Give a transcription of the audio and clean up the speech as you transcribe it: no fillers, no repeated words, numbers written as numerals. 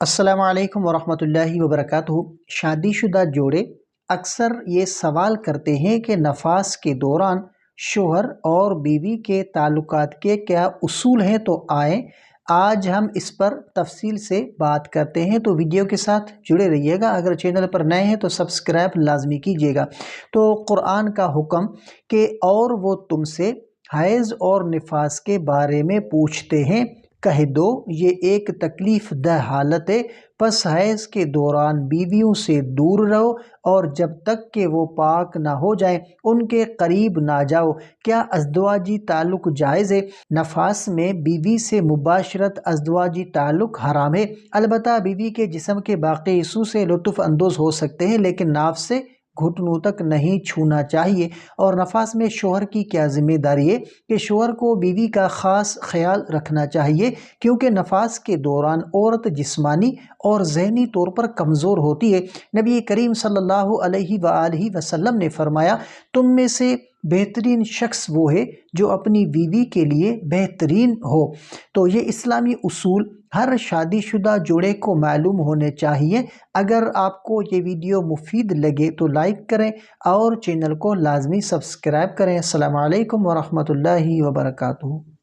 السلام علیکم ورحمۃ اللہ وبرکاتہ۔ شادی شدہ جوڑے اکثر یہ سوال کرتے ہیں کہ نفاس کے دوران شوہر اور بیوی کے تعلقات کے کیا اصول ہیں، تو آئیں آج ہم اس پر تفصیل سے بات کرتے ہیں، تو ویڈیو کے ساتھ جڑے رہیے گا۔ اگر چینل پر نئے ہیں تو سبسکرائب لازمی کیجیے گا۔ تو قرآن کا حکم کہ اور وہ تم سے حیض اور نفاس کے بارے میں پوچھتے ہیں، کہہ دو یہ ایک تکلیف دہ حالت ہے، پس حیض کے دوران بیویوں سے دور رہو اور جب تک کہ وہ پاک نہ ہو جائیں ان کے قریب نہ جاؤ۔ کیا ازدواجی تعلق جائز ہے؟ نفاس میں بیوی سے مباشرت ازدواجی تعلق حرام ہے، البتہ بیوی کے جسم کے باقی حصوں سے لطف اندوز ہو سکتے ہیں، لیکن ناف سے گھٹنوں تک نہیں چھونا چاہیے۔ اور نفاس میں شوہر کی کیا ذمہ داری ہے کہ شوہر کو بیوی کا خاص خیال رکھنا چاہیے، کیونکہ نفاس کے دوران عورت جسمانی اور ذہنی طور پر کمزور ہوتی ہے۔ نبی کریم صلی اللہ علیہ وآلہ وسلم نے فرمایا، تم میں سے بہترین شخص وہ ہے جو اپنی بیوی کے لیے بہترین ہو۔ تو یہ اسلامی اصول ہر شادی شدہ جوڑے کو معلوم ہونے چاہیے۔ اگر آپ کو یہ ویڈیو مفید لگے تو لائک کریں اور چینل کو لازمی سبسکرائب کریں۔ السلام علیکم ورحمۃ اللہ وبرکاتہ۔